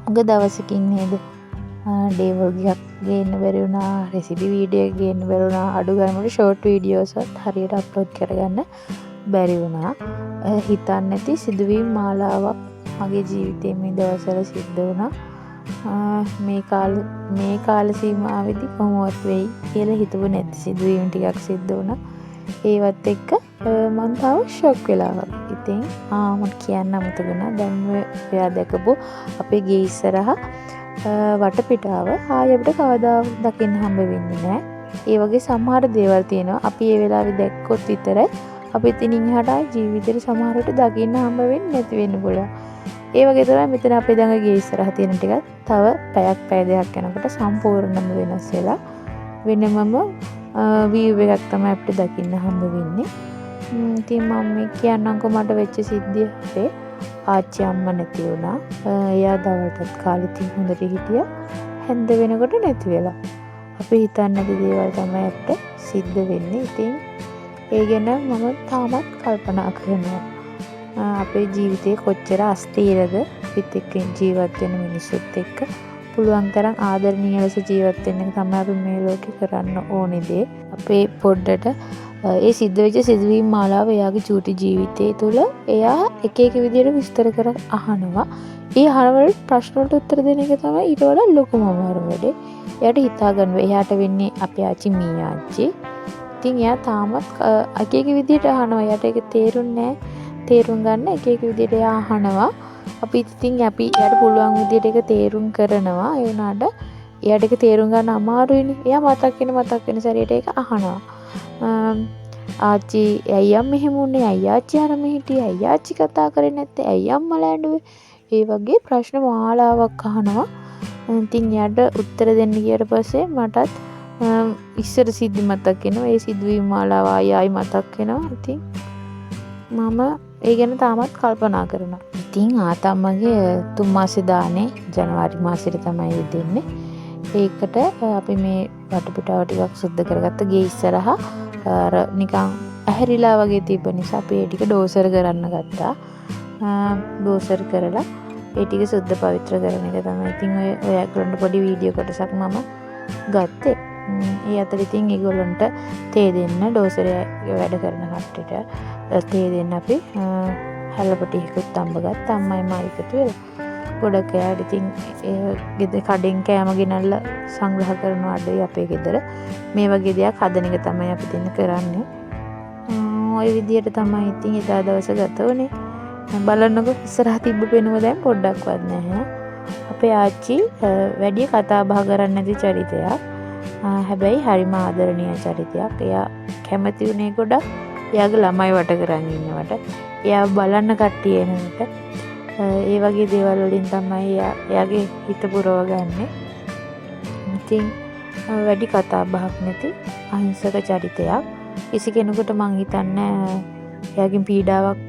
මොකද දවසකින් නේද ඩේ වලොග් එකක් ගේන්න බැරි වුණා, රෙසිපි වීඩියෝ එකක් ගේන්න බැරි වුණා, අඩු ගානේ ෂෝට් වීඩියෝස් හරියට අප්ලෝඩ් කරගන්න බැරි වුණා. හිතන්නේ නැති සිදුවීම් මාලාවක් මගේ ජීවිතේ මේ දවස්වල සිද්ධ වුණා. මේ කාල සීමාවෙදී කොහොමවත් වෙයි කියලා හිතුව නැති සිදුවීම් ටිකක් සිද්ධ වුණා. ඒවත් එක්ක මම තාම ෂොක් වෙලා වගේ. ඉතින් මට කියන්න අමතක වුණා. දැන් ඔයා දැකපු අපේ ගේ ඉස්සරහා වටපිටාව ආයෙ අපිට කවදාවත් දකින්න හම්බ වෙන්නේ නැහැ. ඒ වගේ සමහර දේවල් තියෙනවා අපි ඒ වෙලාවේ දැක්කොත් විතරයි අපි ඉතින් එහාට ආයෙ ජීවිතේට සමහරට දකින්න හම්බ වෙන්නේ නැති වෙන්න පුළුවන්. ඒ වගේ තමයි මෙතන අපේ ළඟ ගේ ඉස්සරහා තියෙන ටිකත් තව පැය දෙකක් යනකොට සම්පූර්ණයෙන්ම වෙනස් වෙලා වෙනමම view එකක් තමයි අපිට දකින්න හම්බ වෙන්නේ. ඉතින් මම කියන්නම්කෝ මට වෙච්ච සිද්ධිය අපේ ආච්චි අම්මා නැති වුණා. එයා දවල්ටත් කාලෙත් හොඳට හිටියා. හැන්ද වෙනකොට නැති වෙලා. අපි හිතන්නේ නැති දේවල් තමයි අපිට සිද්ධ වෙන්නේ. ඉතින් ඒ ගැන මම තාමත් කල්පනා කරනවා. අපේ ජීවිතේ කොච්චර අස්තීරද අපිත් එක්ක ජීවත් වෙන මිනිස්සුත් එක්ක පුළුවන් තරම් ආදරණීය ලෙස ජීවත් වෙන්න එක තමයි අපි මේ ලෝකේ කරන්න ඕනේ දේ. අපේ පොඩ්ඩට ඒ සිද්ධ වෙච්ච සිදුවීම් මාලාව එයාගේ චූටි ජීවිතය තුළ එයා එක එක විදිහට විස්තර කර අහනවා. ඒ අහනවල ප්‍රශ්න වලට උත්තර දෙන එක තමයි ඊට වඩා ලොකුම අමාරු වැඩේ. එයාට හිතා ගන්න බැහැ. එයාට වෙන්නේ අපේ ආච්චි මී ආච්චි. ඉතින් එයා තාමත් එක එක විදිහට අහනවා. එයාට ඒක තේරුන්නේ නැහැ. තේරුම් ගන්න එක එක විදිහට එයා අහනවා. අපි එයාට පුළුවන් විදිහට ඒක තේරුම් කරනවා. ඒ වුණාට එයාට ඒක තේරුම් ගන්න අමාරුයිනේ. එයා මතක් වෙන සැරේට ඒක අහනවා. ආච්චි ඇයි මෙහෙම උනේ? ඇයි ආච්චි අරම හිටියේ? ඇයි ආච්චි කතා කරේ නැත්තේ? ඇයි අම්මා ලෑඬුවේ? ඒ වගේ ප්‍රශ්න මාලාවක් අහනවා. ඉතින් එයාට උත්තර දෙන්න ගියට පස්සේ මටත් ඉස්සර සිද්ධි මතක් වෙනවා. ඒ සිදුවීම් මාලාව ආයි මතක් වෙනවා. ඉතින් මම ඒ ගැන තාමත් කල්පනා කරනවා. ඉතින් ආතම්මගේ 3 මාසේ දානේ ජනවාරි මාසෙට තමයි දෙන්නේ. ඒකට අපි මේ වටපිටාව ටිකක් සුද්ධ කරගත්ත ගේ ඉස්සරහා අර නිකන් ඇහැරිලා වගේ තිබ්බ නිසා අපි ඒ ටික ඩෝසර් කරන්න ගත්තා. ඩෝසර් කරලා ඒ ටික සුද්ධ පවිත්‍ර කරන එක තමයි ඉතින් ඔය ඒගොල්ලන්ට පොඩි වීඩියෝ කොටසක් මම ගත්තේ. ඒ අතර ඉතින් ඒගොල්ලන්ට තේ දෙන්න ඩෝසරේ වැඩ කරන කට්ටියට තේ දෙන්න අපි හැලපටියකුත් අම්බ ගත්තා. අම්මයි මායි එකතු වෙලා ගොඩක් අයට ඉතින් ගෙදර කඩෙන් කෑම ගෙනල්ලා සංග්‍රහ කරනවා අඩේ අපේ ගෙදර. මේ වගේ දෙයක් හදන එක තමයි අපි දෙන්න කරන්නේ. ওই විදියට තමයි ඉතින් එදා දවස ගත වුනේ. බලන්නකො ඉස්සරහ තිබ්බ පෙනුම දැන් පොඩ්ඩක්වත් නැහැ. අපේ ආච්චි වැඩි කතා බහ කරන්නේ නැති චරිතයක්. හැබැයි හරිම ආදරණීය චරිතයක්. එයා කැමති උනේ ගොඩක් එයාගේ ළමයි වට කරන් ඉන්නවට. එයා බලන්න කට්ටිය එනකොට ඒ වගේ දේවල් වලින් තමයි එයාගේ හිත පුරව ගන්නෙ. ඉතින් වැඩි කතා බහක් නැති අහිංසක චරිතයක්. කිසි කෙනෙකුට මං හිතන්නේ එයාගෙන් පීඩාවක්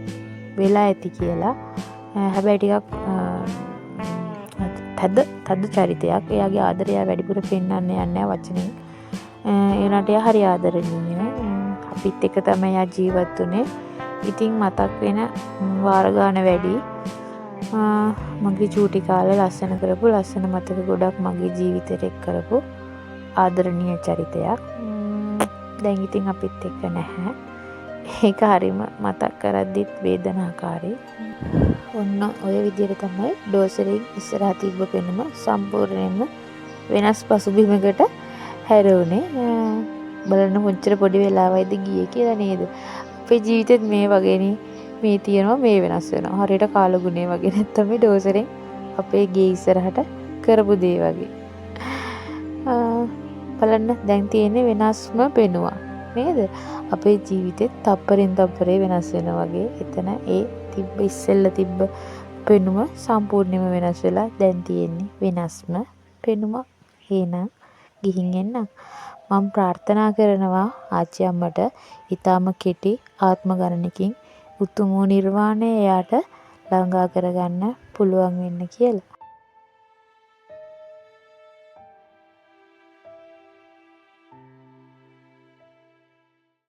වෙලා ඇති කියලා. හැබැයි ටිකක් තද චරිතයක්. එයාගේ ආදරය වැඩිපුර පෙන්වන්න යන්නේ වචනෙන්. ඒනට එයා හරි ආදරණීයයි. අපිත් එක තමයි එයා ජීවත් වුනේ. ඉතින් මතක් වෙන වාර ගාන වැඩි. මගේ චූටි කාලේ ලස්සන මතක ගොඩක් මගේ ජීවිතේට එක් කරපු ආදරණීය චරිතයක්. දැන් ඉතින් අපිත් එක්ක නැහැ. ඒක හරිම මතක් කරද්දිත් වේදනාකාරී. ඔන්න ඔය විදිහට තමයි ඩෝසරෙන් ඉස්සරහ තිබ්බ පෙනුම සම්පූර්ණයෙන්ම වෙනස් පසුබිමකට හැරුණේ. බලන්න කොච්චර පොඩි වෙලාවයිද ගියේ කියලා නේද? අපේ ජීවිතෙත් මේ වගේනේ. මේ තියෙනවා මේ වෙනස් වෙනවා. හරියට කාලගුණේ වගේ නැත්තම් මේ ඩෝසරෙන් අපේ ගේ ඉස්සරහට කරපු දේ වගේ. බලන්න දැන් තියෙන්නේ වෙනස්ම පෙනුවා නේද? අපේ ජීවිතෙත් තප්පරෙන් තප්පරේ වෙනස් වෙනවා වගේ. එතන ඒ ඉස්සෙල්ල තිබ්බ පෙනුම සම්පූර්ණයෙන්ම වෙනස් වෙලා දැන් තියෙන්නේ වෙනස්ම පෙනුම. එහෙනම් ගිහින් එන්නම්. මම ප්‍රාර්ථනා කරනවා ආච්චි අම්මට ඊටාම කෙටි ආත්ම ගණනකින් උතුම් නිර්වාණය එයාට ළඟා කරගන්න පුළුවන් වෙන්න කියලා.